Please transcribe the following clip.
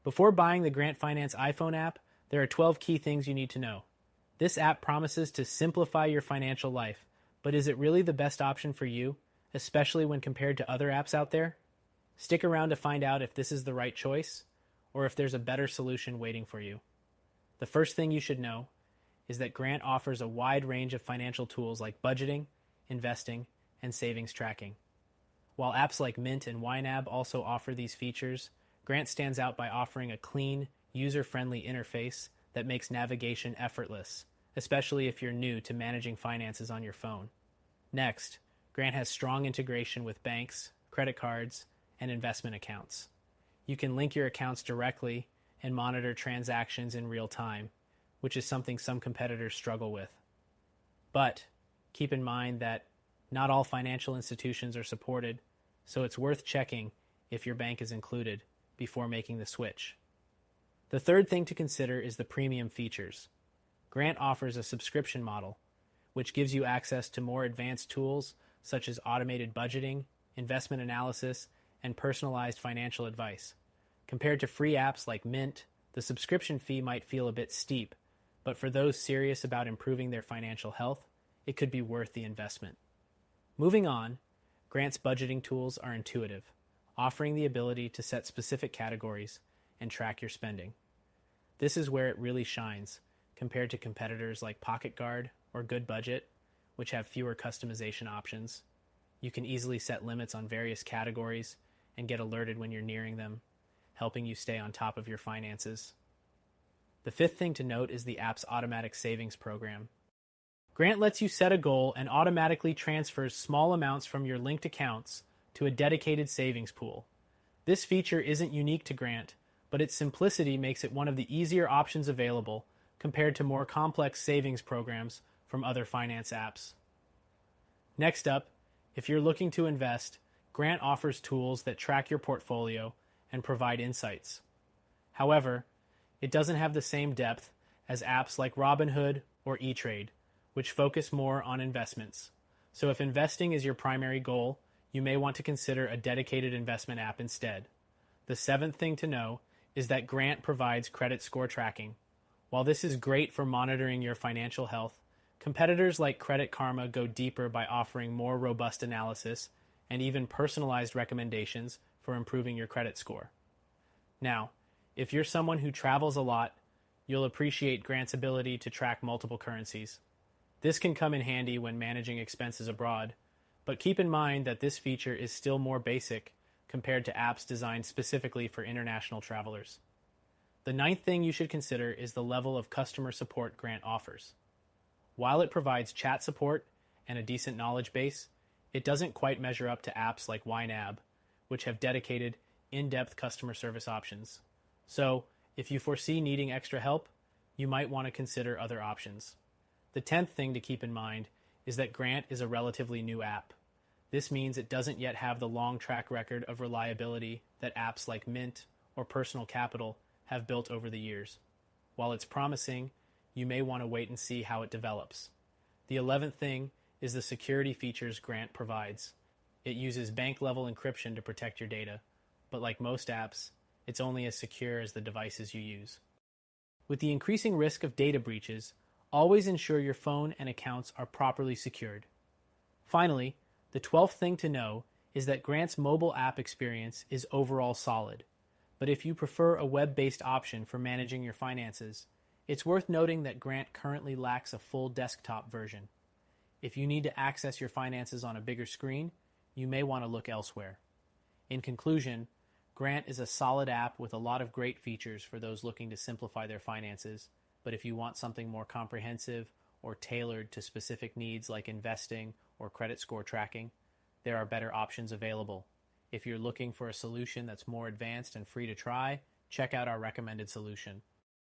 Before buying the Grant Finance iPhone app, there are 12 key things you need to know. This app promises to simplify your financial life, but is it really the best option for you, especially when compared to other apps out there? Stick around to find out if this is the right choice or if there's a better solution waiting for you. The first thing you should know is that Grant offers a wide range of financial tools like budgeting, investing, and savings tracking. While apps like Mint and YNAB also offer these features, Grant stands out by offering a clean, user-friendly interface that makes navigation effortless, especially if you're new to managing finances on your phone. Next, Grant has strong integration with banks, credit cards, and investment accounts. You can link your accounts directly and monitor transactions in real time, which is something some competitors struggle with. But keep in mind that not all financial institutions are supported, so it's worth checking if your bank is included before making the switch. The third thing to consider is the premium features. Grant offers a subscription model, which gives you access to more advanced tools such as automated budgeting, investment analysis, and personalized financial advice. Compared to free apps like Mint, the subscription fee might feel a bit steep, but for those serious about improving their financial health, it could be worth the investment. Moving on, Grant's budgeting tools are intuitive, offering the ability to set specific categories and track your spending. This is where it really shines, compared to competitors like Pocket Guard or Good Budget, which have fewer customization options. You can easily set limits on various categories and get alerted when you're nearing them, helping you stay on top of your finances. The fifth thing to note is the app's automatic savings program. Grant lets you set a goal and automatically transfers small amounts from your linked accounts to a dedicated savings pool. This feature isn't unique to Grant, but its simplicity makes it one of the easier options available compared to more complex savings programs from other finance apps. Next up, if you're looking to invest, Grant offers tools that track your portfolio and provide insights. However, it doesn't have the same depth as apps like Robinhood or eTrade, which focus more on investments. So if investing is your primary goal, you may want to consider a dedicated investment app instead. The seventh thing to know is that Grant provides credit score tracking. While this is great for monitoring your financial health, competitors like Credit Karma go deeper by offering more robust analysis and even personalized recommendations for improving your credit score. Now, if you're someone who travels a lot, you'll appreciate Grant's ability to track multiple currencies. This can come in handy when managing expenses abroad, but keep in mind that this feature is still more basic compared to apps designed specifically for international travelers. The ninth thing you should consider is the level of customer support Grant offers. While it provides chat support and a decent knowledge base, it doesn't quite measure up to apps like YNAB, which have dedicated, in-depth customer service options. So, if you foresee needing extra help, you might want to consider other options. The 10th thing to keep in mind is that Grant is a relatively new app. This means it doesn't yet have the long track record of reliability that apps like Mint or Personal Capital have built over the years. While it's promising, you may want to wait and see how it develops. The 11th thing is the security features Grant provides. It uses bank-level encryption to protect your data, but like most apps, it's only as secure as the devices you use. With the increasing risk of data breaches, always ensure your phone and accounts are properly secured. Finally, the 12th thing to know is that Grant's mobile app experience is overall solid. But if you prefer a web-based option for managing your finances, it's worth noting that Grant currently lacks a full desktop version. If you need to access your finances on a bigger screen, you may want to look elsewhere. In conclusion, Grant is a solid app with a lot of great features for those looking to simplify their finances, but if you want something more comprehensive or tailored to specific needs like investing or credit score tracking, there are better options available. If you're looking for a solution that's more advanced and free to try, check out our recommended solution.